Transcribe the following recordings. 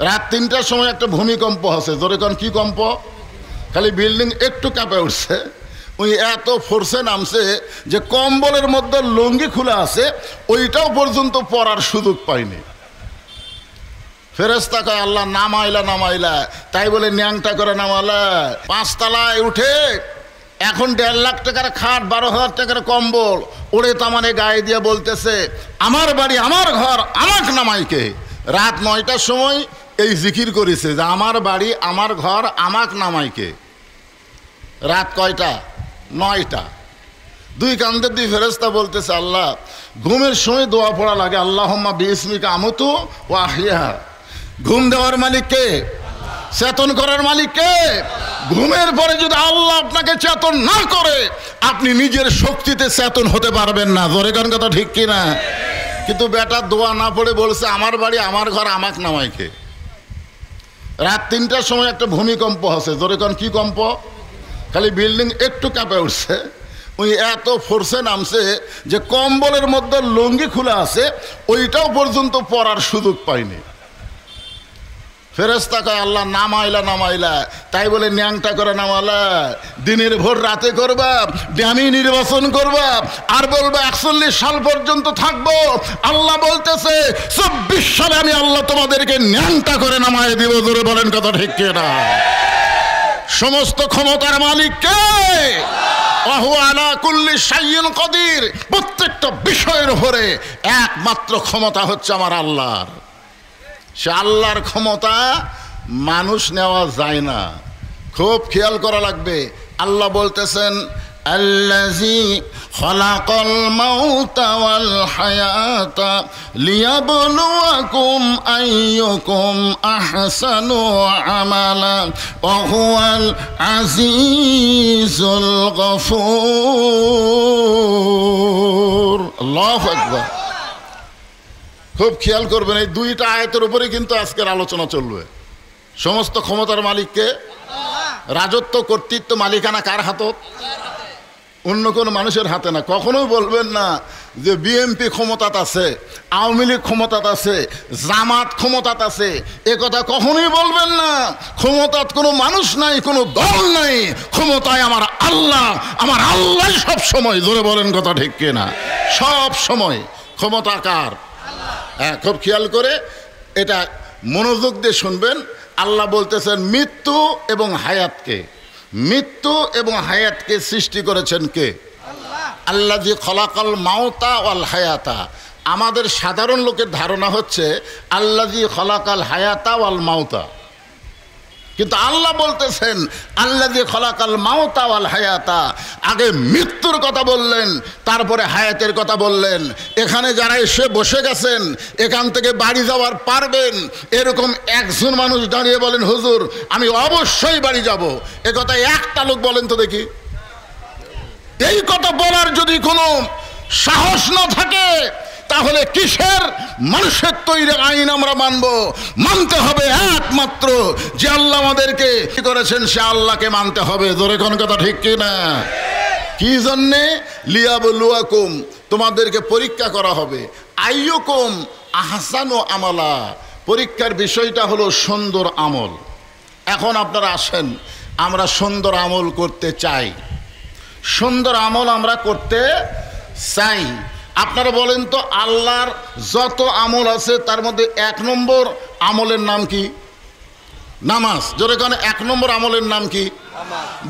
রাত ৩টার সময় একটা ভূমিকম্প হচ্ছে। জোরে কোন কি কম্প? খালি বিল্ডিং একটু কাঁপে উঠছে, ওই এত ফোর্সে নামছে যে কম্বলের মধ্যে লুঙ্গি খোলা আছে ওইটাও পর্যন্ত পরার সুযোগ পাইনি। ফেরেশতা কয় আল্লাহ নামাইলা, তাই বলে ন্যাংটা করে নামালা। ৫ তলায় উঠে এখন ১.৫ লাখ টাকার খাট, ১২,০০০ টাকার কম্বল ওড়ে তামানে গায়ে দিয়ে বলতেছে আমার বাড়ি আমার ঘর আমাক নামাইকে। রাত ৯টার সময় এই জিকির করেছে যে আমার বাড়ি আমার ঘর আমাক নামাইকে। রাত কয়টা? ৯টা। দুই কান্দের দুই ফেরেশতা বলতেছে আল্লাহ ঘুমের সময় দোয়া পড়া লাগে, আল্লাহুম্মা বিইসমিকা আমুতু ওয়া আহইয়া। ঘুম দেওয়ার মালিক কে? চেতন করার মালিক কে? ঘুমের পরে যদি আল্লাহ আপনাকে চেতন না করে আপনি নিজের শক্তিতে চেতন হতে পারবেন না। জোরে কোন কথা ঠিক কিনা? কিন্তু বেটা দোয়া না পড়ে বলছে আমার বাড়ি আমার ঘর আমাক নামাইকে। রাত ৩টার সময় একটা ভূমিকম্প হচ্ছে। জোরে কোন কি কম্প? খালি বিল্ডিং একটু কাঁপে উঠছে, ওই এত ফোর্সে নামছে যে কম্বলের মধ্যে লুঙ্গি খোলা আছে ওইটাও পর্যন্ত পরার সুযোগ পাইনি। ফেরেশতা কয় আল্লাহ নামাইলা, তাই বলে ন্যাংটা করে নামালা। দিনের ভোর রাতে করবা, ড্যামি নির্বাচন করবা, আর বলবা ৪১ সাল পর্যন্ত থাকবো। আল্লাহ বলতেছে ২৪ সালে আমি আল্লাহ তোমাদেরকে ন্যাংটা করে নামায় দিব। জোরে বলেন কথা ঠিক কিনা? সমস্ত ক্ষমতার মালিক কে? ওয়া হুয়া আলা কুল্লি শাইইন কাদির। প্রত্যেকটা বিষয়ের উপরে একমাত্র ক্ষমতা হচ্ছে আমার আল্লাহর। সে আল্লাহর ক্ষমতা মানুষ নেওয়া যায় না, খুব খেয়াল করা লাগবে। আল্লাহ বলতেছেন আল্লাযী খালাকাল মাউতা ওয়াল হায়াতা লিয়াবলুয়াকুম আইয়ুকুম আহসানু আমালা ওয়া হুয়াল আজিজুল গফুর। আল্লাহু আকবার। খুব খেয়াল করবেন, এই দুইটা আয়াতের উপরে কিন্তু আজকের আলোচনা চলবে। সমস্ত ক্ষমতার মালিককে, রাজত্ব কর্তৃত্ব মালিকানা কার হাতত? অন্য কোনো মানুষের হাতে না। কখনোই বলবেন না যে বিএনপি ক্ষমতাত আছে, আওয়ামী লীগ ক্ষমতাত আছে, জামাত ক্ষমতাত আছে, এ কথা কখনোই বলবেন না। ক্ষমতাত কোনো মানুষ নাই, কোনো দল নাই, ক্ষমতায় আমার আল্লাহ। আমার আল্লাহ সব সময়। জোরে বলেন কথা ঠিক কিনা? সব সময় ক্ষমতা কার? হ্যাঁ, খুব খেয়াল করে এটা মনোযোগ দিয়ে শুনবেন। আল্লাহ বলতেছেন মৃত্যু এবং হায়াতকে, মৃত্যু এবং হায়াতকে সৃষ্টি করেছেন কে? আল্লাযী খালাকাল মাউতা ওয়াল হায়াতা। আমাদের সাধারণ লোকের ধারণা হচ্ছে আল্লাযী খালাকাল হায়াতা ওয়াল মাউতা, কিন্তু আল্লাহ বলতেছেন আল্লাযী খালাকাল মাউতা ওয়াল হায়াতা। আগে মৃত্যুর কথা বললেন, তারপরে হায়াতের কথা বললেন। এখানে যারা এসে বসে গেছেন এখান থেকে বাড়ি যাওয়ার পারবেন এরকম একজন মানুষ দাঁড়িয়ে বলেন হুজুর আমি অবশ্যই বাড়ি যাব, এ কথা একটা লোক বলেন তো দেখি। এই কথা বলার যদি কোনো সাহস না থাকে তাহলে কিসের মানুষের তৈরি আইন আমরা মানব? মানতে হবে একমাত্র যে আল্লাহ আমাদেরকে কি করেছেন সে আল্লাহকে মানতে হবে। জোরে কোন কথা ঠিক কিনা? কি জন্যে? লিয়াবলুয়াকুম, তোমাদেরকে পরীক্ষা করা হবে। আইয়ুকুম আহসানু আমালা, পরীক্ষার বিষয়টা হলো সুন্দর আমল। এখন আপনারা আসেন, আমরা সুন্দর আমল করতে চাই, সুন্দর আমল আমরা করতে চাই। আপনারা বলেন তো আল্লাহর যত আমল আছে তার মধ্যে ১ নম্বর আমলের নাম কি? নামাজ। জোরে কোন ১ নম্বর আমলের নাম কি?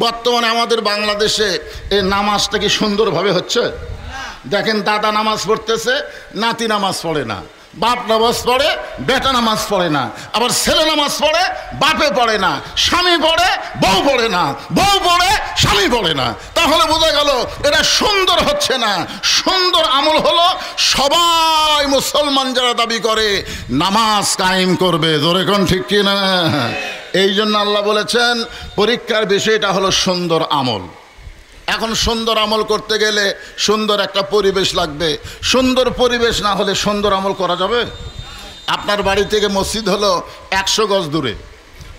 বর্তমানে আমাদের বাংলাদেশে এই নামাজটা কি সুন্দরভাবে হচ্ছে? দেখেন দাদা নামাজ পড়তেছে, নাতি নামাজ পড়ে না, বাপ নামাজ পড়ে, বেটা নামাজ পড়ে না, আবার ছেলে নামাজ পড়ে, বাপে পড়ে না, স্বামী পড়ে, বউ পড়ে না, বউ পড়ে, স্বামী পড়ে না। তাহলে বোঝা গেল এটা সুন্দর হচ্ছে না। সুন্দর আমল হলো সবাই মুসলমান যারা দাবি করে নামাজ কায়েম করবে। জোরে কোন ঠিক কিনা? এই জন্য আল্লাহ বলেছেন পরীক্ষার বিষয়টা হলো সুন্দর আমল। এখন সুন্দর আমল করতে গেলে সুন্দর একটা পরিবেশ লাগবে। সুন্দর পরিবেশ না হলে সুন্দর আমল করা যাবে? আপনার বাড়ি থেকে মসজিদ হলো ১০০ গজ দূরে,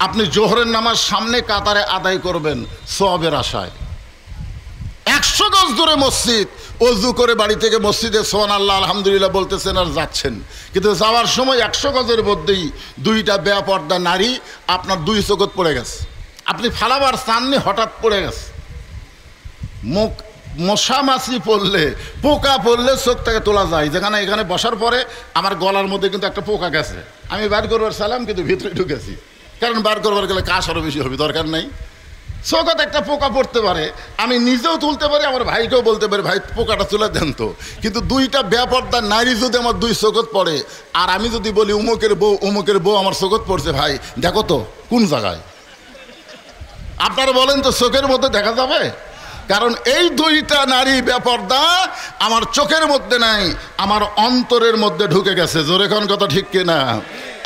আপনি জোহরের নামাজ সামনে কাতারে আদায় করবেন সওয়াবের আশায়। ১০০ গজ দূরে মসজিদ, অজু করে বাড়ি থেকে মসজিদে সুবহানাল্লাহ আলহামদুলিল্লাহ বলতেছেন আর যাচ্ছেন, কিন্তু যাওয়ার সময় 100 গজের মধ্যেই 2টা বেপর্দা নারী আপনার 2 চোখত পড়ে গেছে। আপনি ফালাবার চাননি, হঠাৎ পড়ে গেছে। মুখ মশা মাছি পড়লে, পোকা পড়লে চোখ থেকে তোলা যায়। যেখানে এখানে বসার পরে আমার গলার মধ্যে কিন্তু একটা পোকা গেছে, আমি বার করবার সালাম কিন্তু ভিতরে ঢুকেছি, কারণ বার করবার গেলে কাশ আরও বেশি হবে, দরকার নেই। চোখত একটা পোকা পড়তে পারে, আমি নিজেও তুলতে পারি, আমার ভাইকেও বলতে পারি ভাই পোকাটা তুলে দেন তো। কিন্তু 2টা বেপর্দা নারী যদি আমার 2 চোখত পড়ে, আর আমি যদি বলি উমুকের বউ আমার চোখত পড়ছে, ভাই দেখো তো কোন জায়গায়, আপনারা বলেন তো চোখের মধ্যে দেখা যাবে? কারণ এই 2টা নারী বেপর্দা আমার চোখের মধ্যে নাই, আমার অন্তরের মধ্যে ঢুকে গেছে। জোরে কোন কথা ঠিক কিনা?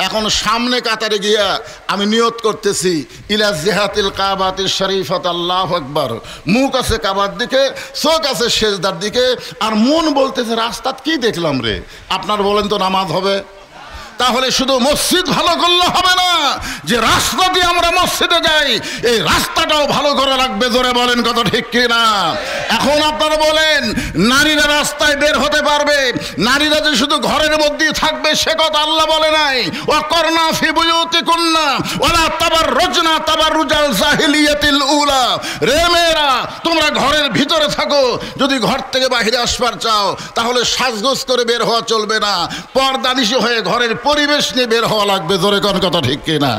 এখন সামনে কাতারে গিয়া আমি নিয়ত করতেছি ইলা জিহাতিল কাবাতিশ শরীফাত, আল্লাহু আকবার। মুখ আছে কাবার দিকে, চোখ আছে সেজদার দিকে, আর মন বলতেছে রাস্তাত কি দেখলাম রে। আপনার বলেন তো নামাজ হবে? তাহলে শুধু মসজিদ ভালো করলে হবে না, যে রাস্তা দিয়ে আমরা মসজিদে যাই এই রাস্তাটাও ভালো করা লাগবে। জোরে বলেন কথা ঠিক কিনা? এখন আপনারা বলেন নারীরা রাস্তায় বের হতে পারবে, নারীরা যে শুধু ঘরের মধ্যেই থাকবে সে কথা আল্লাহ বলে নাই। ওয়াকরনা ফি বুয়ুতিকুন্না ওয়ালা তাবাররুজনা তাবাররুজাল জাহিলিয়াতিল উলা। রে মেয়েরা, তোমরা ঘরের ভিতরে থাকো, যদি ঘর থেকে বাইরে আসবার চাও তাহলে সাজগোজ করে বের হওয়া চলবে না, পর্দানিশি হয়ে ঘরের পরিবেশ নিয়ে বের হওয়া লাগবে। জোরে কোন কথা ঠিক কিনা?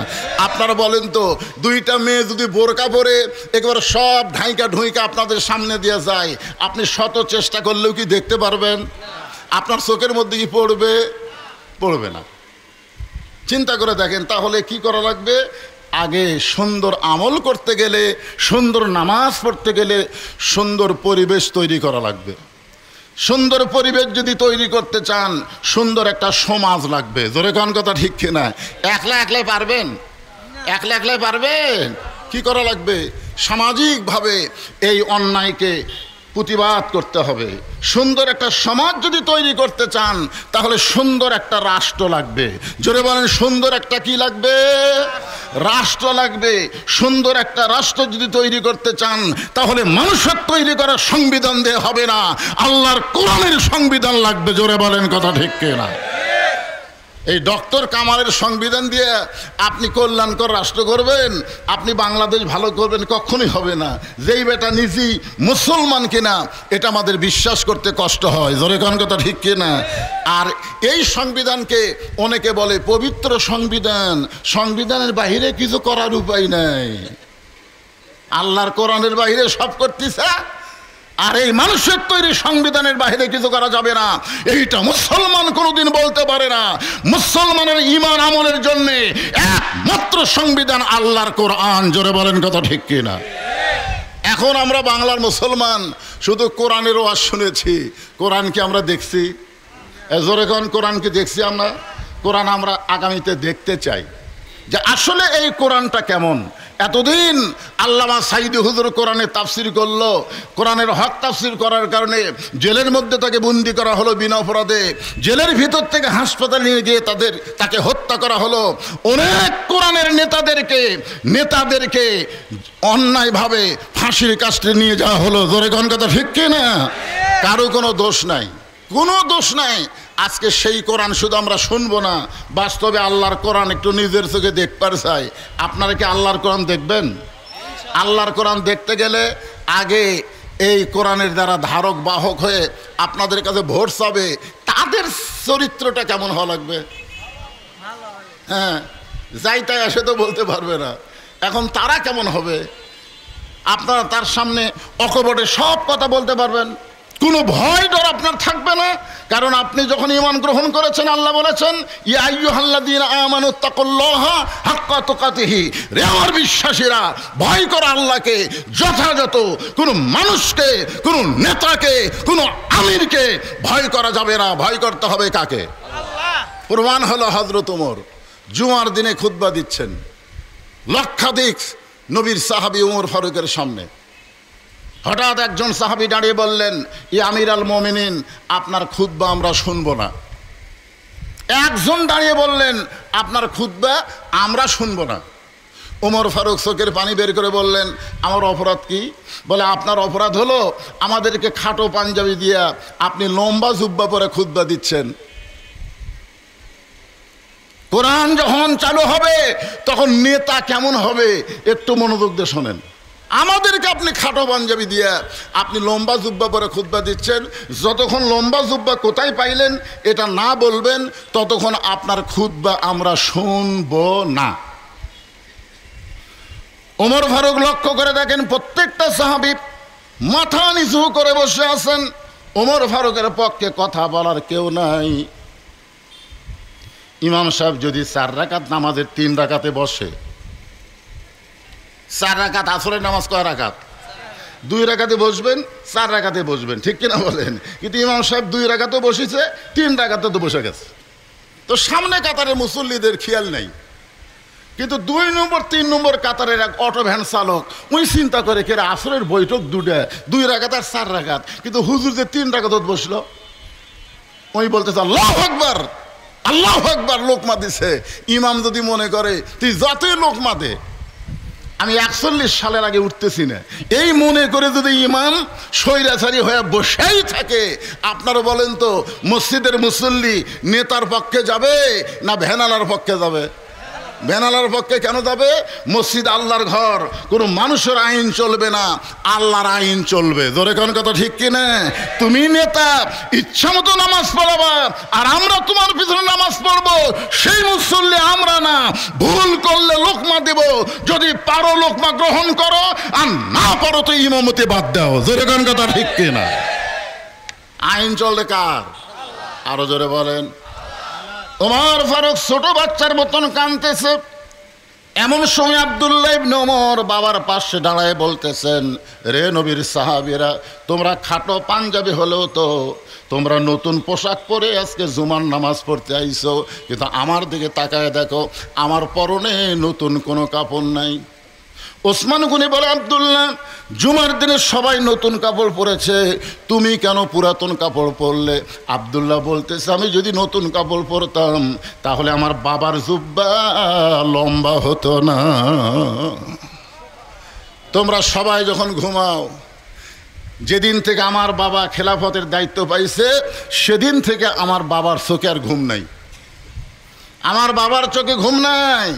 আপনারা বলেন তো 2টা মেয়ে যদি বোরকা পরে একবার সব ঢাইকা ঢুইকা আপনাদের সামনে দিয়ে যায়, আপনি শত চেষ্টা করলেও কি দেখতে পারবেন? আপনার চোখের মধ্যে কি পড়বে? পড়বে না। চিন্তা করে দেখেন তাহলে কি করা লাগবে? আগে সুন্দর আমল করতে গেলে, সুন্দর নামাজ পড়তে গেলে সুন্দর পরিবেশ তৈরি করা লাগবে। সুন্দর পরিবেশ যদি তৈরি করতে চান সুন্দর একটা সমাজ লাগবে। জোরে কোন কথা ঠিক কিনা? একলাই পারবেন? একলাই পারবেন? কি করা লাগবে? সামাজিকভাবে এই অন্যায়কে প্রতিবাদ করতে হবে। সুন্দর একটা সমাজ যদি তৈরি করতে চান তাহলে সুন্দর একটা রাষ্ট্র লাগবে। জোরে বলেন সুন্দর একটা কি লাগবে? রাষ্ট্র লাগবে। সুন্দর একটা রাষ্ট্র যদি তৈরি করতে চান তাহলে মানুষের তৈরি করা সংবিধান দিয়ে হবে না, আল্লাহর কোরআনের সংবিধান লাগবে। জোরে বলেন কথা ঠিক কিনা? এই ডক্টর কামালের সংবিধান দিয়ে আপনি কল্যাণকর রাষ্ট্র করবেন, আপনি বাংলাদেশ ভালো করবেন, কখনোই হবে না। যেই বেটা নিজেই মুসলমান কিনা এটা আমাদের বিশ্বাস করতে কষ্ট হয়। জোরে কোন কথা ঠিক কিনা? আর এই সংবিধানকে অনেকে বলে পবিত্র সংবিধান, সংবিধানের বাইরে কিছু করার উপায় নাই, আল্লাহর কোরআনের বাইরে সব করতেছে। আর এই মানুষের তৈরি সংবিধানের বাইরে কিছু করা যাবে না, এইটা মুসলমান কোনোদিন বলতে পারে না। মুসলমানের ঈমান আমলের জন্য একমাত্র সংবিধান আল্লাহর কোরআন। জোরে বলেন কথা ঠিক কিনা? এখন আমরা বাংলার মুসলমান শুধু কোরআনের ওয়াজ শুনেছি, কোরআন কি আমরা দেখছি? জোরে কোন কোরআন কি দেখছি আমরা? কোরআন আমরা আগামীতে দেখতে চাই যে আসলে এই কোরআনটা কেমন। এতদিন আল্লামা সাইদি হুজুর কোরআনে তাফসির করলো, কোরআনের হক তাফসির করার কারণে জেলের মধ্যে তাকে বন্দি করা হলো বিনা অপরাধে, জেলের ভিতর থেকে হাসপাতালে নিয়ে গিয়ে তাকে হত্যা করা হলো। অনেক কোরআনের নেতাদেরকে অন্যায়ভাবে ফাঁসির কাস্টে নিয়ে যাওয়া হলো। জোরে কোন কথা ঠিক কিনা? কারো কোনো দোষ নাই, কোনো দোষ নাই। আজকে সেই কোরআন শুধু আমরা শুনবো না, বাস্তবে আল্লাহর কোরআন একটু নিজের চোখে দেখবার চাই। আপনারা কি আল্লাহর কোরআন দেখবেন? আল্লাহর কোরআন দেখতে গেলে আগে এই কোরআনের দ্বারা ধারক বাহক হয়ে আপনাদের কাছে ভোট চাবে, তাদের চরিত্রটা কেমন হওয়া লাগবে? হ্যাঁ, যাই তাই আসে তো বলতে পারবে না। এখন তারা কেমন হবে? আপনারা তার সামনে অকপটে সব কথা বলতে পারবেন, কোনো ভয় ডর আপনার থাকবে না। কারণ আপনি যখন ঈমান গ্রহণ করেছেন আল্লাহ বলেছেন ইয়া আইয়ুহাল্লাযীনা আমানুত্তাকুল্লাহা হাক্কা তুকাতিহি, রে আমার বিশ্বাসীরা ভয় করো আল্লাহকে যথাযথ। কোনো মানুষকে, কোনো নেতাকে, কোনো আমিরকে ভয় করা যাবে না, ভয় করতে হবে কাকে? আল্লাহ। প্রমাণ হলো হযরত ওমর জুমার দিনে খুতবা দিচ্ছেন, লক্ষাধিক নবীর সাহাবী ওমর ফারুকের সামনে। হঠাৎ একজন সাহাবী দাঁড়িয়ে বললেন ইয়া আমির আল মুমিনিন, আপনার খুতবা আমরা শুনবো না। একজন দাঁড়িয়ে বললেন আপনার খুতবা আমরা শুনবো না। ওমর ফারুক চোখের পানি বের করে বললেন, আমার অপরাধ কি? বলে, আপনার অপরাধ হলো আমাদেরকে খাটো পাঞ্জাবি দিয়া আপনি লম্বা জুব্বা পরে খুতবা দিচ্ছেন। কোরআন যখন চালু হবে তখন নেতা কেমন হবে একটু মনোযোগ দিয়ে শোনেন। আমাদেরকে আপনি খাটো পাঞ্জাবি দিয়ে আপনি লম্বা জুব্বা পরে খুতবা দিচ্ছেন। যতক্ষণ লম্বা জুব্বা কোথায় পাইলেন এটা না বলবেন ততক্ষণ আপনার খুতবা আমরা শুনব না। ওমর ফারুক লক্ষ্য করে দেখেন প্রত্যেকটা সাহাবী মাথা নিচু করে বসে আছেন। ওমর ফারুকের পক্ষে কথা বলার কেউ নাই। ইমাম সাহেব যদি 4 রাকাত নামাজের 3 রাকাতে বসে, 4 রাকাত আসরের নামাজ কয় রাকাত? 2 রাকাতে বসবেন, 4 রাকাতে বসবেন, ঠিক কিনা বলেন? কিন্তু ইমাম সাহেব 2 রাকাতে বসেছে, 3 রাকাতে তো বসে গেছে। তো সামনে কাতারে মুসল্লিদের খেয়াল নেই, কিন্তু 2 নম্বর 3 নম্বর কাতারের এক অটো ভ্যান চালক ওই চিন্তা করে কেরা আসরের বৈঠক 2 রাকাত আর 4 রাকাত, কিন্তু হুজুর যে 3 রাকাত বসলো, ওই বলতেছে আল্লাহু আকবার, আল্লাহু আকবার, লোকমা দিছে। ইমাম যদি মনে করে তুই যতই লোকমা দে, আমি 41 সালের আগে উঠতেছি না, এই মনে করে যদি ইমাম স্বৈরাচারী হয়ে বসেই থাকে, আপনারা বলেন তো মসজিদের মুসল্লি নেতার পক্ষে যাবে না ভ্যানালার পক্ষে যাবে? ভ্যানালার পক্ষে কেন যাবে? মসজিদ আল্লাহর ঘর, কোনো মানুষের আইন চলবে না, আল্লাহর আইন চলবে। জোরে কোন কথা ঠিক কিনা? তুমি নেতা ইচ্ছা মতো নামাজ পড়াবা আর আমরা তোমার পিছনে নামাজ পড়বো, সেই মুসল্লি আমরা না। ভুল করলে লোকমা দেব, যদি পারো লোকমা গ্রহণ করো, আর না পারো তো ইমামতি বাদ দাও। জোরে কোন কথা ঠিক কিনা? আইন চলবে কার? আরো জোরে বলেন। ওমর ফারুক ছোট বাচ্চার মতন কাঁদতেছে। এমন সময় আব্দুল্লাহ ইবনে ওমর বাবার পাশে দাঁড়ায় বলতেছেন, রে নবীর সাহাবীরা, তোমরা খাটো পাঞ্জাবি হলেও তো তোমরা নতুন পোশাক পরে আজকে জুমার নামাজ পড়তে আইছো, কিন্তু আমার দিকে তাকায় দেখো, আমার পরনে নতুন কোনো কাপড় নাই। ওসমান গনি বলে, আব্দুল্লাহ, জুমার দিনে সবাই নতুন কাপড় পরেছে, তুমি কেন পুরাতন কাপড় পরলে? আব্দুল্লাহ বলতেছে, আমি যদি নতুন কাপড় পরতাম তাহলে আমার বাবার জুব্বা লম্বা হতো না। তোমরা সবাই যখন ঘুমাও, যেদিন থেকে আমার বাবা খেলাফতের দায়িত্ব পাইছে সেদিন থেকে আমার বাবার চোখে আর ঘুম নাই, আমার বাবার চোখে ঘুম নাই।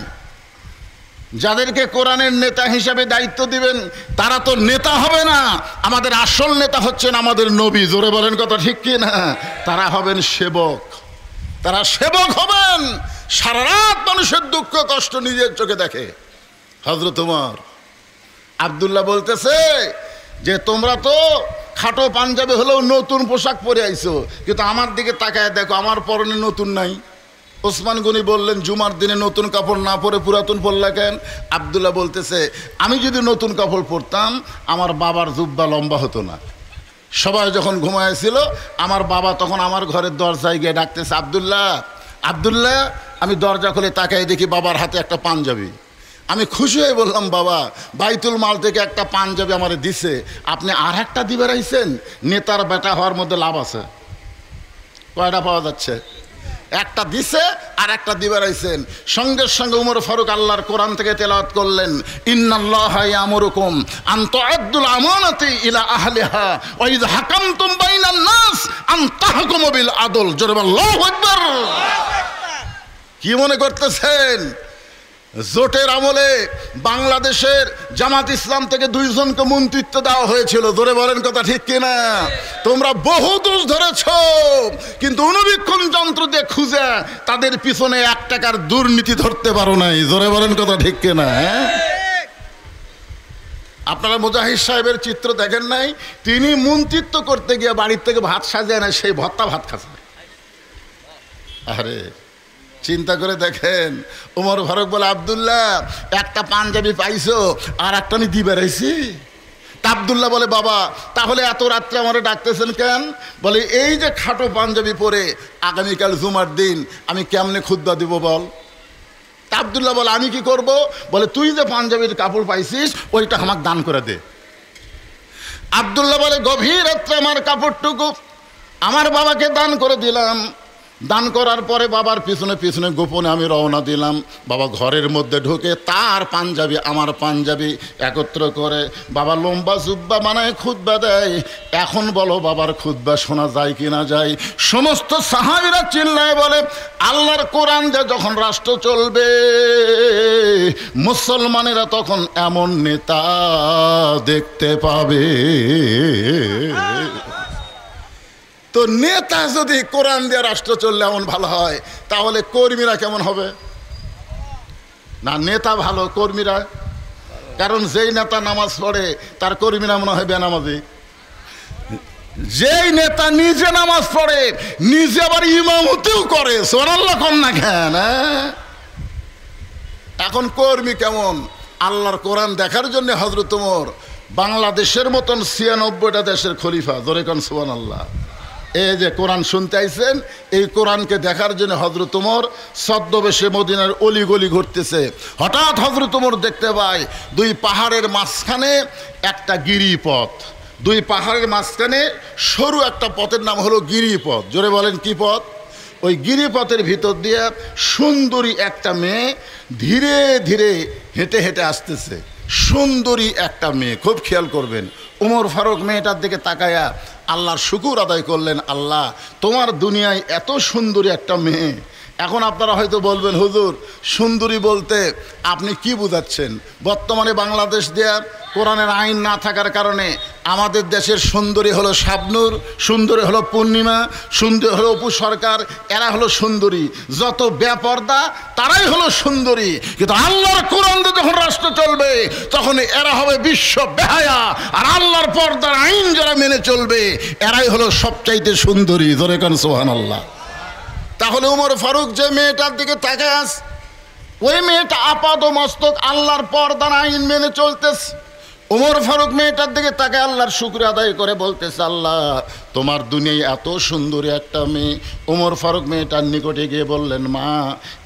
যাদেরকে কোরআনের নেতা হিসাবে দায়িত্ব দিবেন তারা তো নেতা হবে না, আমাদের আসল নেতা হচ্ছেন আমাদের নবী। জোরে বলেন কথা ঠিক কি না? তারা হবেন সেবক, তারা সেবক হবেন। সারা রাত মানুষের দুঃখ কষ্ট নিজের চোখে দেখে। হযরত ওমর আব্দুল্লাহ বলতেছে যে তোমরা তো খাটো পাঞ্জাবি হলেও নতুন পোশাক পরে আইছো, কিন্তু আমার দিকে তাকায় দেখো, আমার পরনে নতুন নাই। ওসমান গনি বললেন, জুমার দিনে নতুন কাপড় না পরে পুরাতন পরলা কেন? আব্দুল্লাহ বলতেছে, আমি যদি নতুন কাপড় পরতাম আমার বাবার জুব্বা লম্বা হতো না। সবাই যখন ঘুমাইছিল আমার বাবা তখন আমার ঘরের দরজায় গিয়ে ডাকতেছে, আব্দুল্লাহ, আব্দুল্লাহ। আমি দরজা খুলে তাকাই দেখি বাবার হাতে একটা পাঞ্জাবি। আমি খুশি হয়ে বললাম, বাবা, বাইতুল মাল থেকে একটা পাঞ্জাবি আমারে দিছে, আপনি আর একটা দিবে রাইছেন? নেতার বেটা হওয়ার মধ্যে লাভ আছে। কয়টা পাওয়া যাচ্ছে? একটা দিছে আর একটা দিবে রাইছেন। সঙ্গে সঙ্গে ওমর ফারুক আল্লাহর কোরআন থেকে তেলাওয়াত করলেন, ইন্নাল্লাহা ইয়ামুরুকুম আন তুআদ্দুল আমানাতি ইলা আহলিহা ওয়া ইযা হাকামতুম বাইনান নাস আন তাহকুমু বিল আদল। জোরে বলেন আল্লাহু আকবার। কি মনে করতেছেন জোটের আমলে বাংলাদেশের জামাত ইসলাম থেকে 2 জনকে মন্ত্রিত্ব দেওয়া হয়েছিল? জোরে বলেন কথা ঠিক কিনা? তোমরা বহু দোষ ধরেছ, কিন্তু অনুবীক্ষণ যন্ত্র দিয়ে খুঁজে তাদের পিছনে 1 টাকার দুর্নীতি ধরতে পারো নাই। জোরে বলেন কথা ঠিক কিনা? আপনারা মুজাহিদ সাহেবের চিত্র দেখেন নাই? তিনি মন্ত্রিত্ব করতে গিয়ে বাড়ির থেকে ভাত সাজিয়ে নেয়, সেই ভর্তা ভাত খাচ্ছে। আরে চিন্তা করে দেখেন। ওমর ফারুক বলে, আব্দুল্লাহ, একটা পাঞ্জাবি পাইছো আর একটা আমি দিয়ে বেড়াইছি। তা আব্দুল্লাহ বলে, বাবা, তাহলে এত রাত্রে আমার ডাকতেছেন কেন? বলে, এই যে খাটো পাঞ্জাবি পরে আগামীকাল জুমার দিন আমি কেমনে খুতবা দিব বল? তা আব্দুল্লাহ বলে, আমি কি করব? বলে, তুই যে পাঞ্জাবির কাপড় পাইছিস ওইটা আমাকে দান করে দে। আব্দুল্লাহ বলে, গভীর রাত্রে আমার কাপড়টুকু আমার বাবাকে দান করে দিলাম। দান করার পরে বাবার পিছনে পিছনে গোপনে আমি রওনা দিলাম। বাবা ঘরের মধ্যে ঢুকে তার পাঞ্জাবি আমার পাঞ্জাবি একত্র করে বাবা লম্বা জুব্বা বানায় খুতবা দেয়। এখন বলো বাবার খুতবা শোনা যায় কি না যায়? সমস্ত সাহাবীরা চিল্লায় বলে, আল্লাহর কোরআন দিয়ে যখন রাষ্ট্র চলবে মুসলমানেরা তখন এমন নেতা দেখতে পাবে। তো নেতা যদি কোরআন দিয়ে রাষ্ট্র চললে এমন ভালো হয়, তাহলে কর্মীরা কেমন হবে? না নেতা ভালো, কর্মীরা? কারণ যেই নেতা নামাজ পড়ে তার কর্মীরা মনে হয় বেনামাজি। যেই নেতা নিজে নামাজ পড়ে নিজে আবার ইমামতিও করে, সুবহানাল্লাহ কোন না কেন? এখন কর্মী কেমন? আল্লাহর কোরআন দেখার জন্য হযরত ওমর বাংলাদেশের মতন ৯৬টা দেশের খলিফা, জোরে কোন সুবহানাল্লাহ। এই যে কোরআন শুনতে আইছেন, এই কোরআনকে দেখার জন্য হযরত ওমর ছদ্মবেশে মদিনার অলিগলি ঘুরতেছে। হঠাৎ হযরত ওমর দেখতে পায় দুই পাহাড়ের মাঝখানে একটা গিরিপথ। দুই পাহাড়ের মাঝখানে সরু একটা পথের নাম হলো গিরিপথ। জোরে বলেন কি পথ? ওই গিরিপথের ভিতর দিয়ে সুন্দরী একটা মেয়ে ধীরে ধীরে হেঁটে হেঁটে আসতেছে। সুন্দরী একটা মেয়ে, খুব খেয়াল করবেন। ওমর ফারুক মেয়েটার দিকে তাকায়া আল্লাহর শুকুর আদায় করলেন, আল্লাহ তোমার দুনিয়ায় এত সুন্দরী একটা মেয়ে। এখন আপনারা হয়তো বলবেন, হুজুর সুন্দরী বলতে আপনি কি বুঝাচ্ছেন? বর্তমানে বাংলাদেশ দেয়া কোরআনের আইন না থাকার কারণে আমাদের দেশের সুন্দরী হলো শাবনূর, সুন্দরী হলো পূর্ণিমা, সুন্দরী হলো অপু সরকার, এরা হলো সুন্দরী। যত বেপর্দা তারাই হলো সুন্দরী। কিন্তু আল্লাহর কোরআন দিয়ে যখন রাষ্ট্র চলবে তখন এরা হবে বিশ্ব বেহায়া। আর আল্লাহর পর্দার আইন যারা মেনে চলবে এরাই হলো সবচাইতে সুন্দরী। ধরে কেন সুবহানাল্লাহ। তাহলে ওমর ফারুক যে মেয়েটার দিকে তাকায় আছে, ওই মেয়েটা আপাদ মস্তক আল্লাহর পর্দার আইন মেনে চলতেছে। ওমর ফারুক মেয়েটার দিকে তাকায় আল্লাহর শুকর আদায় করে বলতেছে, আল্লাহ তোমার দুনিয়ায় এত সুন্দরী একটা মেয়ে। ওমর ফারুক মেয়েটার নিকটে গিয়ে বললেন, মা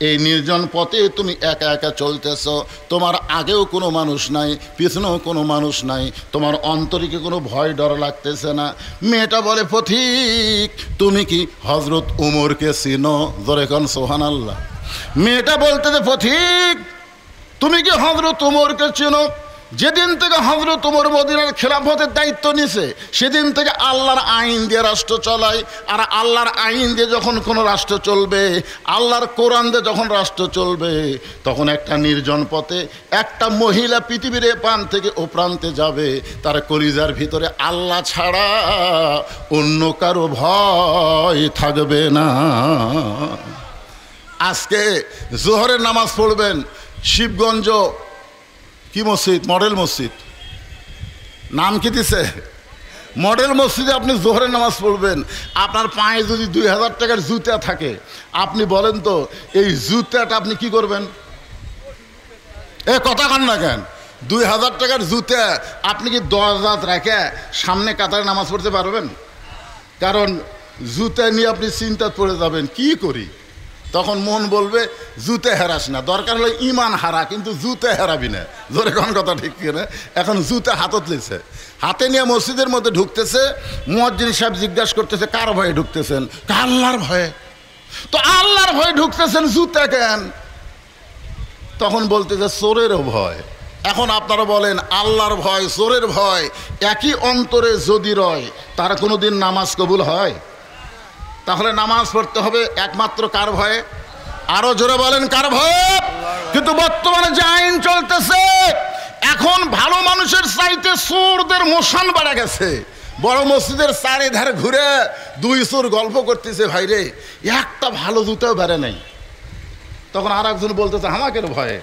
এই নির্জন পথে তুমি একা একা চলতেছ, তোমার আগেও কোনো মানুষ নাই, পিছনেও কোনো মানুষ নাই, তোমার অন্তরিকে কোনো ভয় ডর লাগতেছে না? মেয়েটা বলে, পথিক তুমি কি হযরত উমরকে চিনো? জোরে কোন সুবহানাল্লাহ। মেয়েটা বলতেছে, পথিক তুমি কি হযরত উমরকে চিনো? যেদিন থেকে হযরত ওমর মদিনার খেলাফতের দায়িত্ব নিছে সেদিন থেকে আল্লাহর আইন দিয়ে রাষ্ট্র চলায়। আর আল্লাহর আইন দিয়ে যখন কোনো রাষ্ট্র চলবে, আল্লাহর কোরআন দিয়ে যখন রাষ্ট্র চলবে, তখন একটা নির্জন পথে একটা মহিলা পৃথিবীর এ প্রান্ত থেকে ও প্রান্তে যাবে, তার কলিজার ভিতরে আল্লাহ ছাড়া অন্য কারো ভয় থাকবে না। আজকে জোহরের নামাজ পড়বেন শিবগঞ্জ কি মসজিদ, মডেল মসজিদ, নাম কি দিছে? মডেল মসজিদে আপনি জোহরের নামাজ পড়বেন। আপনার পায়ে যদি ২০০০ টাকার জুতা থাকে, আপনি বলেন তো এই জুতাটা আপনি কি করবেন? এ কথা কান না কেন? ২০০০ টাকার জুতা আপনি কি ১০ রাত রেখে সামনে কাতারে নামাজ পড়তে পারবেন? কারণ জুতা নিয়ে আপনি চিন্তা পড়ে যাবেন, কি করি? তখন মন বলবে জুতে হারাস না, দরকার হলে ইমান হারা, কিন্তু জুতে হারাবি না। জোরে কোন কথা ঠিক কিনা? এখন জুতে হাতত লেছে, হাতে নিয়ে মসজিদের মধ্যে ঢুকতেছে। মুয়াজ্জিন সাহেব জিজ্ঞাসা করতেছে, কার ভয়ে ঢুকতেছেন? আল্লাহর ভয়ে। তো আল্লাহর ভয়ে ঢুকতেছেন, জুতে কেন? তখন বলতেছে চোরেরও ভয়। এখন আপনারা বলেন, আল্লাহর ভয় চোরের ভয় একই অন্তরে যদি রয়, তার কোনোদিন নামাজ কবুল হয়? তাহলে নামাজ পড়তে হবে একমাত্র কার ভয়ে? আরো জোরে বলেন, কার ভয়ে? কিন্তু বর্তমানে যে আইন চলতেছে, এখন ভালো মানুষের চাইতে চোরদের মোশান বেড়ে গেছে। বড় মসজিদের চারিধারে ঘুরে দুই চোর গল্প করতেছে, ভাইরে একটা ভালো জুতাও বেড়ে নেই। তখন আর একজন বলতেছে, হামাকের ভয়ে,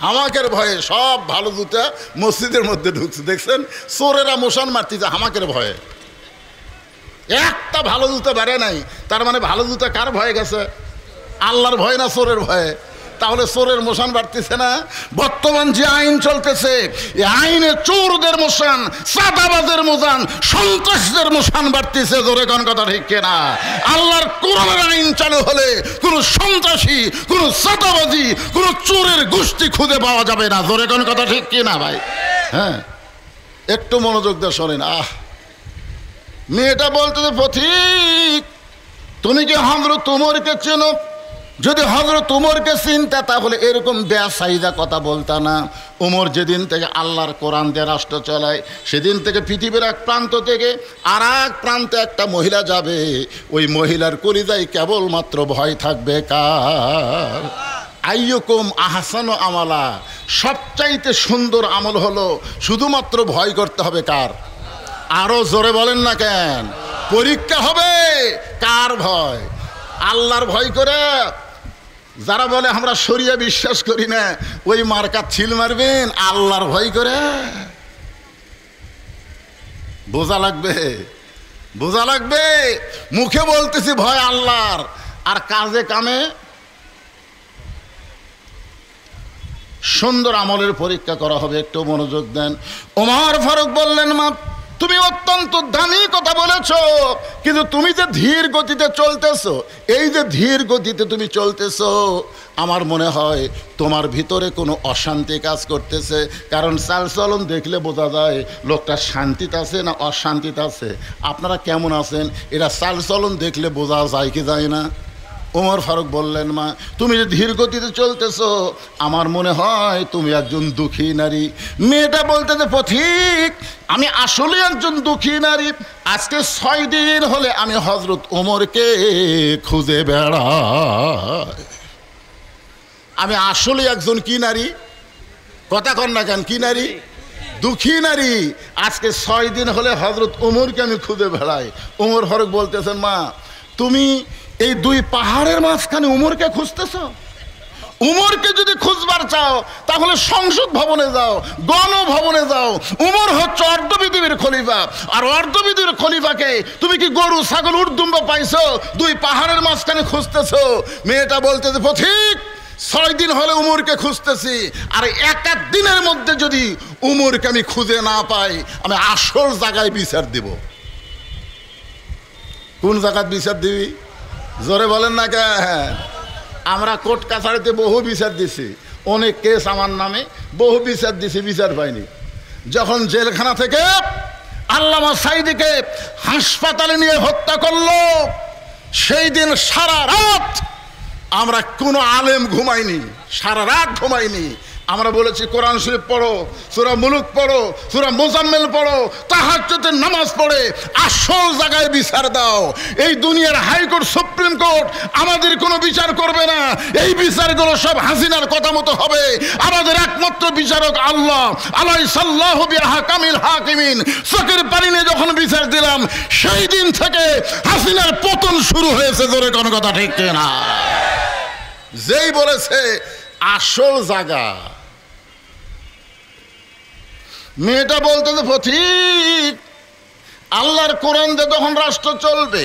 হামাকের ভয়ে সব ভালো জুতা মসজিদের মধ্যে ঢুকছে। দেখছেন চোরেরা মোশান মারতেছে হামাকের ভয়ে, একটা ভালো জুতা বেড়ে নাই। তার মানে ভালো জুতা কার ভয়ে গেছে? আল্লাহর ভয় না চোরের ভয়ে? তাহলে চোরের মোশান বাড়তেছে না? বর্তমান যে আইন চলতেছে, এই আইনে চোরদের মোশান, চাঁদাবাজের মোশান, সন্ত্রাসীদের মোশান বাড়তেছে। জোরে কোন কথা ঠিক কিনা? আল্লাহর কোরআনের আইন চালু হলে কোনো সন্ত্রাসী, কোনো চাঁদাবাজি, কোনো চোরের গোষ্ঠী খুঁজে পাওয়া যাবে না। জোরে কোন কথা ঠিক কিনা ভাই? হ্যাঁ, একটু মনোযোগ দিয়ে শোনেন। মেয়েটা বলতেছে, পথিক তুমি কি হযরত উমরকে চেনো? যদি হযরত উমরকে চিনতা তাহলে এরকম বেসাইদা কথা বলতা না। উমর যেদিন থেকে আল্লাহর কোরআন দিয়ে রাষ্ট্র চালায়, সেদিন থেকে পৃথিবীর এক প্রান্ত থেকে আর এক প্রান্তে একটা মহিলা যাবে, ওই মহিলার কলিজায় কেবলমাত্র ভয় থাকবে কার? আইয়ুকুম আহসানু আমালা, সবচাইতে সুন্দর আমল হলো শুধুমাত্র ভয় করতে হবে কার? আরো জোরে বলেন না কেন? পরীক্ষা হবে কার ভয়? আল্লাহর ভয় করে। যারা বলে আমরা শরিয়া বিশ্বাস করি না, ওই মার্কা ছিল মারবেন। আল্লাহর ভয় করে বোঝা লাগবে, বোঝা লাগবে। মুখে বলতেছি ভয় আল্লাহর, আর কাজে কামে সুন্দর আমলের পরীক্ষা করা হবে। একটু মনোযোগ দেন। ওমর ফারুক বললেন, মা তুমি অত্যন্ত দামি কথা বলেছ, কিন্তু তুমি যে ধীর গতিতে চলতেছো, এই যে ধীর গতিতে তুমি চলতেছো, আমার মনে হয় তোমার ভিতরে কোনো অশান্তি কাজ করতেছে। কারণ চালচলন দেখলে বোঝা যায় লোকটা শান্তিতে আছে না অশান্তিতে আছে। আপনারা কেমন আছেন এটা চালচলন দেখলে বোঝা যায় কি যায় না? ওমর ফারুক বললেন, মা তুমি যে ধীর গতিতে চলতেছো, আমার মনে হয় তুমি একজন দুঃখী নারী। মেয়েটা বলতে যে পথিক, আমি আসলে একজন দুঃখী নারী। আজকে 6 দিন হলে আমি হযরত ওমরকে খুঁজে বেড়াই। আমি আসলে একজন কি নারী? কথা কন না কেন? কি নারী? দুঃখী নারী। আজকে 6 দিন হলে হযরত ওমরকে আমি খুঁজে বেড়াই। ওমর ফারুক বলতেছেন, মা তুমি এই 2 পাহাড়ের মাঝখানে উমরকে খুঁজতেছ? উমরকে যদি খুঁজবার চাও তাহলে সংসদ ভবনে যাও, গণভবনে যাও। উমর হচ্ছে অর্ধপৃথিবীর খলিফা, আর অর্ধপৃথিবীর খলিফাকে তুমি কি গরু ছাগল উর্দুম্বা পাইছো? 2 পাহাড়ের মাঝখানে খুঁজতেছ। মেয়েটা বলতেছে, পথিক 6 দিন হলে উমরকে খুঁজতেছি, আর এক দিনের মধ্যে যদি উমরকে আমি খুঁজে না পাই, আমি আসল জায়গায় বিচার দেব। কোন জায়গায় বিচার দিবি? জোরে বলেন না কেন? আমরা কোর্ট কাছারিতে বহু বিচার দিছি, অনেক কেস আমার নামে, বহু বিচার দিছি, বিচার পাইনি। যখন জেলখানা থেকে আল্লামা সাঈদীকে হাসপাতালে নিয়ে হত্যা করলো, সেই দিন সারা রাত আমরা কোনো আলেম ঘুমাইনি, সারা রাত ঘুমাইনি। আমরা বলেছি কোরআন শরীফ পড়ো, সূরা মুলুক পড়ো, সূরা মুজাম্মিল পড়ো, তাহাজ্জুদের নামাজ পড়ে আসল জায়গায় বিচার দাও। এই দুনিয়ার হাইকোর্ট সুপ্রিম কোর্ট আমাদের কোনো বিচার করবে না। এই বিচারগুলো সব হাসিনার কথা মতো হবে। আমাদের একমাত্র বিচারক আল্লাহ। আলাইসাল্লাহু বিআহকামিল হাকিমিন। চোখের পানি নিয়ে যখন বিচার দিলাম, সেই দিন থেকে হাসিনার পতন শুরু হয়েছে। জোরে কোনো কথা ঠিক কিনা? যেই বলেছে আসল জায়গা। মেয়েটা বলতে যে পথিক, আল্লাহর কোরআন দিয়ে যখন রাষ্ট্র চলবে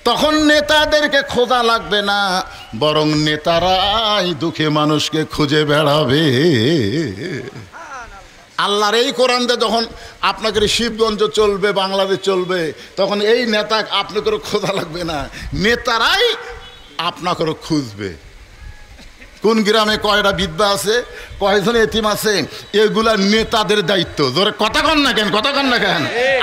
তখন নেতাদেরকে খোঁজা লাগবে না, বরং নেতারাই দুঃখী মানুষকে খুঁজে বেড়াবে। আল্লাহর এই কোরআন দিয়ে যখন আপনাকে শিবগঞ্জ চলবে, বাংলাদেশ চলবে, তখন এই নেতা আপনাকে খোঁজা লাগবে না, নেতারাই আপনাকে খুঁজবে। কোন গ্রামে কয়টা বিধবা আছে, কয়জন এতিম আছে, এগুলা নেতাদের দায়িত্ব। জোরে কথা কন না কেন? কথা কন না কেন?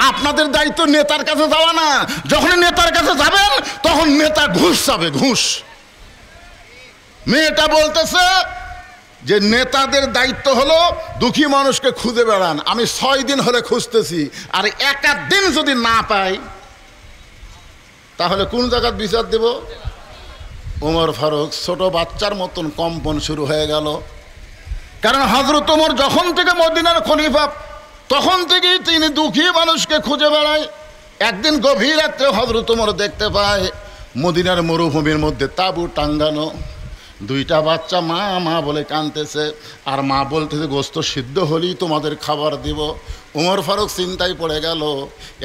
আপনাদের দায়িত্ব নেতার কাছে যাওয়া না। যখন নেতার কাছে যাবেন তখন নেতা ঘুষ চাবে, ঘুষ। মেয়েটা বলতেছে যে নেতাদের দায়িত্ব হলো দুঃখী মানুষকে খুঁজে বেড়ান। আমি 6 দিন হলে খুঁজতেছি, আর এক দিন যদি না পাই তাহলে কোন জায়গায় বিচার দেব? ওমর ফারুক ছোট বাচ্চার মতন কম্পন শুরু হয়ে গেল। কারণ হযরত ওমর যখন থেকে মদিনার খলিফা, তখন থেকেই তিনি দুঃখী মানুষকে খুঁজে বেড়ায়। একদিন গভীর রাত্রে হযরত ওমর দেখতে পায় মদিনার মরুভূমির মধ্যে তাঁবু টাঙ্গানো, 2টা বাচ্চা মা মা বলে কাঁদতেছে, আর মা বলতেছে গোস্ত সিদ্ধ হলেই তোমাদের খাবার দিব। ওমর ফারুক চিন্তায় পড়ে গেল,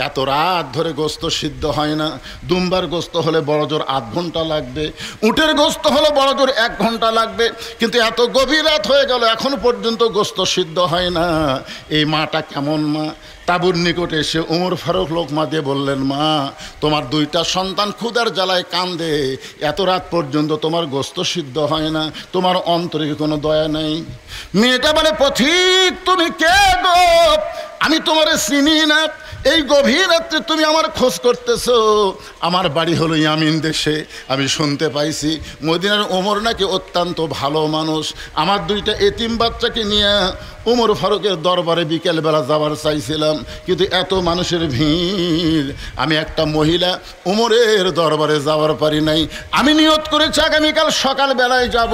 এত রাত ধরে গোস্ত সিদ্ধ হয় না। দুম্বার গোস্ত হলে বড় জোর 8 ঘন্টা লাগবে, উটের গোস্ত হলে বড় জোর 1 ঘন্টা লাগবে, কিন্তু এত গভীর রাত হয়ে গেল এখন পর্যন্ত গোস্ত সিদ্ধ হয় না। এই মাটা কেমন মা? তাঁবুর নিকটে এসে ওমর ফারুক লোকমা দিয়ে বললেন, মা তোমার 2টা সন্তান ক্ষুধার জ্বালায় কান্দে, এত রাত পর্যন্ত তোমার গোস্ত সিদ্ধ হয় না, তোমার অন্তরে কোনো দয়া নেই? মেয়েটা বলে, পথিক তুমি কে গো? আমি তোমারে চিনি না। এই গভীর রাত্রে তুমি আমার খোঁজ করতেছো। আমার বাড়ি হলো ইয়ামিন দেশে। আমি শুনতে পাইছি মদিনার ওমর নাকি অত্যন্ত ভালো মানুষ। আমার দুইটা এতিম বাচ্চাকে নিয়ে ওমর ফারুকের দরবারে বিকেলবেলা যাবার চাইছিলাম, কিন্তু এত মানুষের ভিড়, আমি একটা মহিলা ওমরের দরবারে যাওয়ার পারি নাই। আমি নিয়ত করেছি আগামীকাল সকালবেলায় যাব।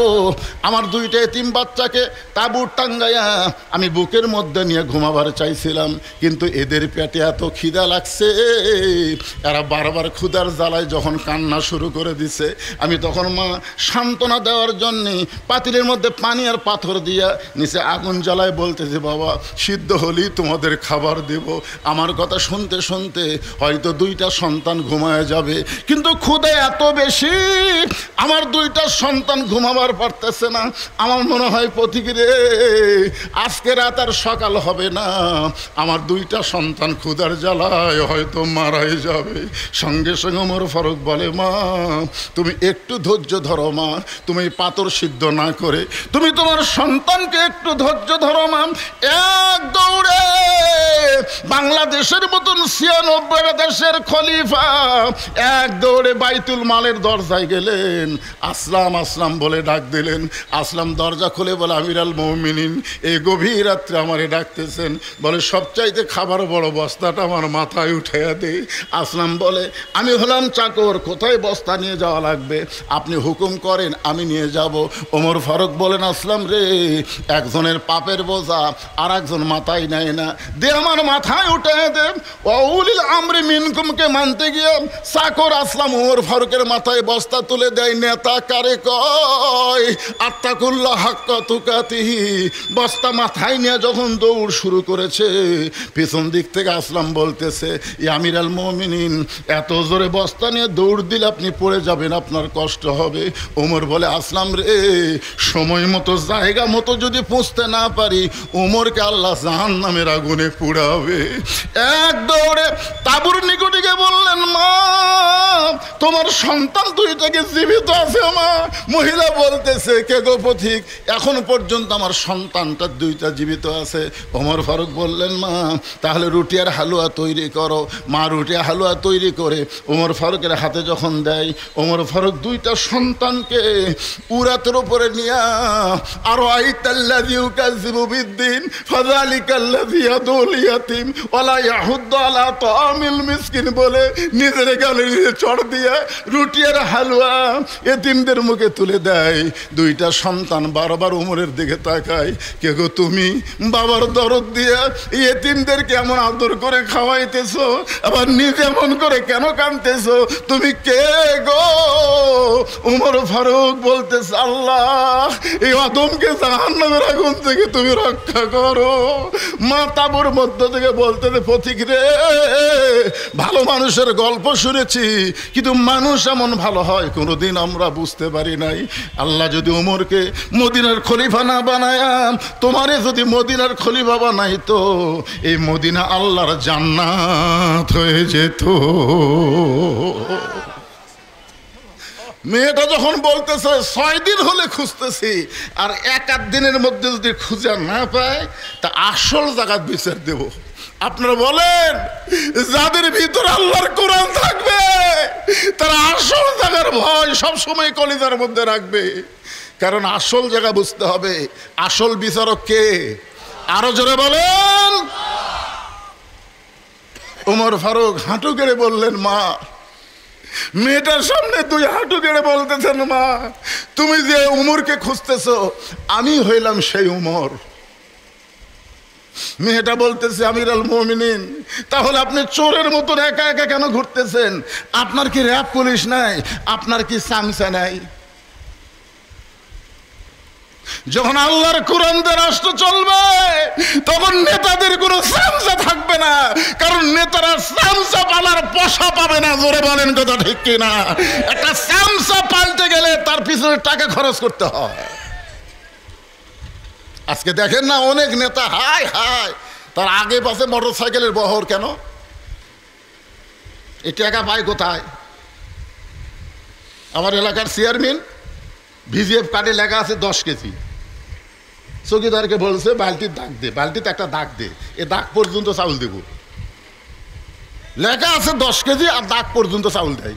আমার দুইটা এতিম বাচ্চাকে তাঁবু টাঙ্গাইয়া আমি বুকের মধ্যে নিয়ে ঘুমাবার চাইছিলাম, কিন্তু এদের পেটে এত খিদা লাগছে, এরা বারবার ক্ষুধার জ্বালায় যখন কান্না শুরু করে দিছে, আমি তখন মা সান্ত্বনা দেওয়ার জন্যে পাতিলের মধ্যে পানি আর পাথর দিয়া নিচে আগুন জ্বালায় বলতেছে, বাবা সিদ্ধ হলেই তোমাদের খাবার দেব। আমার কথা শুনতে শুনতে হয়তো দুইটা সন্তান ঘুমায় যাবে, কিন্তু ক্ষুধা এত বেশি আমার দুইটা সন্তান ঘুমাবার পারতেছে না। আমার মনে হয় পথিকরে আজকে রাত আর সকাল হবে না, আমার দুইটা সন্তান ক্ষুধার জ্বালায় হয়তো মারাই যাবে। সঙ্গে সঙ্গে ওমর ফারুক বলে, মা তুমি একটু ধৈর্য ধরো মা, তুমি পাথর সিদ্ধ না করে তুমি তোমার সন্তানকে একটু ধৈর্য ধরো মা। এক দৌড়ে বাংলাদেশের মতন ৯৬ দেশের খলিফা এক দৌড়ে বাইতুল মালের দরজায় গেলেন। আসলাম আসলাম বলে ডাক দিলেন। আসলাম দরজা খুলে বলে, আমির আল মুমিনিন এই গভীর রাত্রে আমারে ডাকতেছেন? বলে, সবচাইতে খাবার বড় বস্তাটা আমার মাথায় উঠাইয়া দে। আসলাম বলে, আমি হলাম চাকর, কোথায় বস্তা নিয়ে যাওয়া লাগবে আপনি হুকুম করেন, আমি নিয়ে যাব। ওমর ফারুক বলেন, আসলাম রে, একজনের পাপের বোঝা আর একজন মাথায় নেয় না, দে আমার মাথায় উঠে দে। ওয়াউলিল আমরি মিনকুমকে মানতে গিয়ে চাকর আসলাম ওমর ফারুকের মাথায় বস্তা তুলে দেয়। নেতা কারে কয়? আত্তাকুল্লাহ হাক্কা তুকাতিহি। বস্তা মাথায় নিয়ে যখন দৌড় শুরু করেছে, পিছন দিক থেকে আসলাম বলতেছে, আমির আল মুমিনিন এত জোরে বস্তা নিয়ে দৌড় দিলে আপনি পড়ে যাবেন, আপনার কষ্ট হবে। ওমর বলে, আসলাম রে, সময় মতো জায়গা মতো যদি পৌঁছতে না পারি ওমরকে আল্লাহ জাহান্নামের আগুনে পুড়াবে। এক দৌড়ে তাঁবুর নিকটে গিয়ে বললেন, মা তোমার সন্তান দুইটাকে জীবিত আছে মা। মহিলা বলতেছে, কে গো পথিক, এখন পর্যন্ত আমার সন্তানটা দুইটা জীবিত আছে। ওমর ফারুক বললেন, মা তাহলে রুটি আর হালুয়া তৈরি করো। মা রুটি হালুয়া তৈরি করে ওমর ফারুকের হাতে যখন দেয়, ওমর ফারুক দুইটা সন্তানকে উরাতের উপরে নিয়ে আর আইতাল্লাযী ইউকাযযিবু বিদ্দিন ফাযালিকাল্লাযী ইয়াদুল ইয়াতীম ওয়ালা ইয়াহুদ্দু আলা তাআমিল মিসকিন বলে নিজের গালে নিজে চড় দিয়ে রুটি আর হালুয়া এতিমদের মুখে তুলে দেয়। দুইটা সন্তান বারবার ওমরের দিকে তাকায়, কে গো তুমি? বাবার দরদ দিয়ে এতিমদেরকে এমন আদর করে খাওয়াইতেছো, আবার নিজে এমন করে কেন কাঁদতেছো? তুমি কে গো? ওমর ফারুক বলতেছে, আল্লাহ এই আদমকে জাহান্নামের আগুন থেকে তুমি রক্ষা করো। মা তাঁবুর মধ্য থেকে বলতেছে, পথিক রে, ভালো মানুষের গল্প শুনেছি, কিন্তু মানুষ এমন ভালো হয় কোনোদিন আমরা বুঝতে পারি নাই। আল্লাহ যদি ওমরকে মদিনার খলিফা না বানায়, তোমারে যদি মদিনার খলিফা বানাইতো, এই মদিনা আল্লাহর জান্নাত হয়ে যেত। মেয়েটা যখন বলতেছে 6 দিন হলে খুঁজতেছি, আর 1-8 দিনের মধ্যে যদি খুঁজে না পায় তা আসল জায়গা বিচার দেব। আপনারা বলেন, যাদের ভিতর আল্লাহর কোরআন থাকবে তারা আসল জায়গার ভয় সবসময় কলিজার মধ্যে রাখবে, কারণ আসল জায়গা বুঝতে হবে। আসল বিচারক কে? আরো জোরে বলেন। ওমর ফারুক হাঁটু গেড়ে বললেন, মা। মেয়েটার সামনে 2 হাঁটু গেড়ে বলতেছেন, মা তুমি যে উমরকে খুঁজতেছো, আমি হইলাম সেই উমর। মেয়েটা বলতেছে, আমির আল মুমিনিন তাহলে আপনি চোরের মতন একা একা কেন ঘুরতেছেন? আপনার কি র‍্যাব পুলিশ নাই? আপনার কি সামসা নাই? যখন আল্লাহর কোরআন দিয়ে রাষ্ট্র চলবে তখন নেতাদের কোনো সামসা থাকবে না, কারণ নেতারা সামসা পালার পয়সা পাবে না। জোরে বলেন কথা ঠিক কিনা? একটা সামসা পাল্টে গেলে তার পিছনে টাকা খরচ করতে হয়। আজকে দেখেন না, অনেক নেতা হায় হায় তার আগে পাশে মোটরসাইকেলের বহর কেন? এই টাকা পায় কোথায়? আমার এলাকার চেয়ারম্যান ভিজিএফ কার্ডে লেখা আছে 10 কেজি। চৌকিদারকে বলছে বালতির দাগ দে, বালতিতে একটা দাগ দে, এ দাগ পর্যন্ত চাউল দেব। লেখা আছে 10 কেজি আর দাগ পর্যন্ত চাউল দেয়।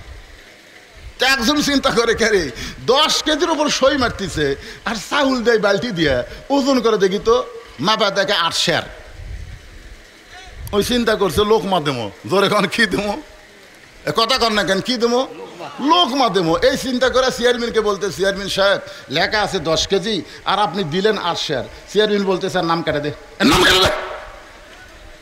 তা একজন চিন্তা করে কে রে 10 কেজির উপর সই মারতেছে আর চাউল দেয় বালতি দিয়ে, ওজন করে দেখি তো মাপা দেখে 8 সের। ওই চিন্তা করছে লোকমা দেবো, জোরে কন কি দেবো, কথা কর না কেন, কি দেবো, লোকমা দেবো। এই চিন্তা করে চেয়ারম্যানকে বলতে, চেয়ারম্যান সাহেব লেখা আছে 10 কেজি আর আপনি দিলেন 8 সের। চেয়ারম্যান বলতে স্যার নাম কাটে দে, নাম কাটে দে।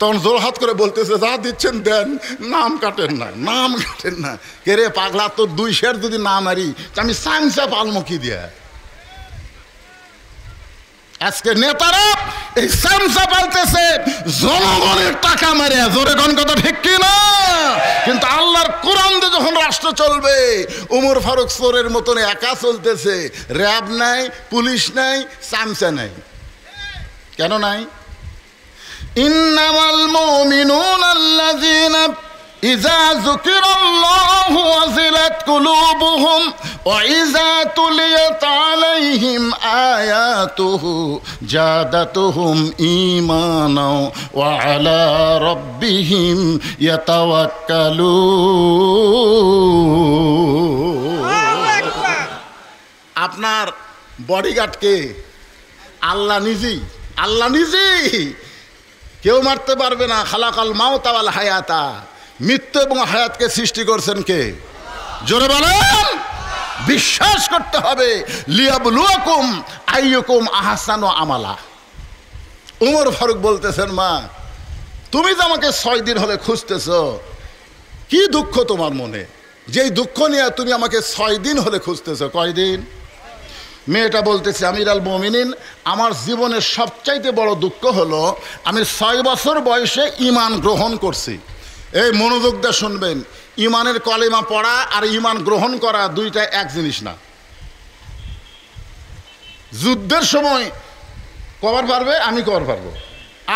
তখন জোর হাত করে বলতেছে যা দিচ্ছেন দেন, নাম কাটেন না, নাম কাটেন না। কে রে পাগলা, তোর 2 সের যদি না মারি আমি সাইন্সা পালমুখী দিয়া। আজকে নেতারা এই সামসা পালতেছে জনগণের টাকা মেরে, জোরে কোন কথা ঠিক কি না? কিন্তু আল্লাহর কোরআন দিয়ে যখন রাষ্ট্র চলবে, উমর ফারুক চোরের মতন একা চলতেছে, র্যাব নাই, পুলিশ নাই, সামসা নাই। কেন নাই? ইন্নামাল মুমিনুনা আল্লাযীনা ইযা যুকিরাল্লাহু ওয়াজিলাত কুলুবুহুম ওয়া ইযা তুলিয়াত আলাইহিম আয়াতুহু জাদাতুহুম ঈমানাও ওয়া আলা রাব্বিহিম ইয়াতাওয়াক্কালুন। আপনার বডিগার্ডকে আল্লাহ নিজেই, আল্লাহ নিজেই, কেউ মারতে পারবে না। খালাকাল মাউতা ওয়াল হায়াতা, মৃত্যু এবং হায়াতকে সৃষ্টি করছেন কে? জোরে বলেন। বিশ্বাস করতে হবে। লিয়াবলুয়াকুম আইয়ুকুম আহসানু আমালা। উমর ফারুক বলতেছেন, মা তুমি তো আমাকে 6 দিন হলে খুঁজতেছ, কি দুঃখ তোমার মনে, যেই দুঃখ নিয়ে তুমি আমাকে 6 দিন হলে খুঁজতেছ? কয়দিন? মেয়েটা বলতেছে, আমির আল মুমিনিন, আমার জীবনের সবচাইতে বড় দুঃখ হলো আমি 6 বছর বয়সে ঈমান গ্রহণ করছি। এই মনোযোগ দিয়ে শুনবেন, ঈমানের কলেমা পড়া আর ঈমান গ্রহণ করা দুইটা এক জিনিস না। যুদ্ধের সময় কবার পারবে, আমি কবার পারবো,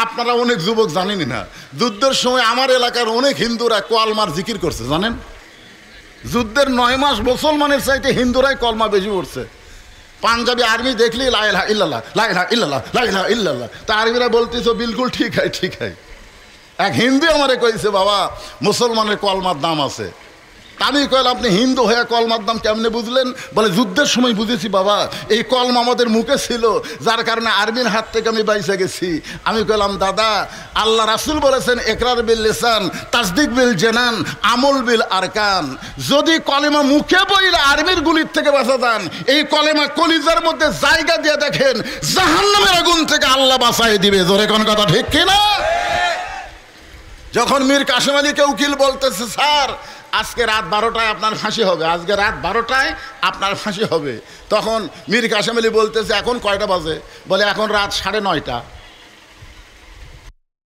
আপনারা অনেক যুবক জানেনই না। যুদ্ধের সময় আমার এলাকার অনেক হিন্দুরা কলমার জিকির করছে, জানেন? যুদ্ধের 9 মাস মুসলমানের চাইতে হিন্দুরাই কলমা বেশি পড়ছে। পাঞ্জাবি আর্মি দেখলি লা ইলাহা ইল্লাল্লাহ, লা ইলাহা ইল্লাল্লাহ, লা ইলাহা ইল্লাল্লাহ। তা আর্মিরা বলতেছো বিলকুল ঠিক হয়, ঠিক হয়। এক হিন্দু আমারে কইছে, বাবা মুসলমানের কলমার দাম আছে। আমি কইলাম, আপনি হিন্দু হয়ে কলমার দাম কেমনে বুঝলেন? বলে, যুদ্ধের সময় বুঝেছি বাবা, এই কলমা আমাদের মুখে ছিল, যার কারণে আর্মির হাত থেকে আমি বাইসে গেছি। আমি কইলাম, দাদা আল্লাহ রাসূল বলেছেন ইকরার বিল লিসান তাসদিক বিল জানান আমল বিল আরকান। যদি কলেমা মুখে বইলে আর্মির গুলির থেকে বাঁচা যান, এই কলেমা কলিজার মধ্যে জায়গা দিয়ে দেখেন, জাহান্নামের আগুন থেকে আল্লাহ বাঁচাই দিবে। জোরে কোন কথা ঠিক কিনা? যখন মীর কাসেম আলীকে উকিল বলতেছে, স্যার আজকে রাত 12টায় আপনার ফাঁসি হবে, আজকে রাত 12টায় আপনার ফাঁসি হবে, তখন মীর কাসেম আলী বলতেছে, এখন কয়টা বাজে? বলে, এখন রাত 9:30।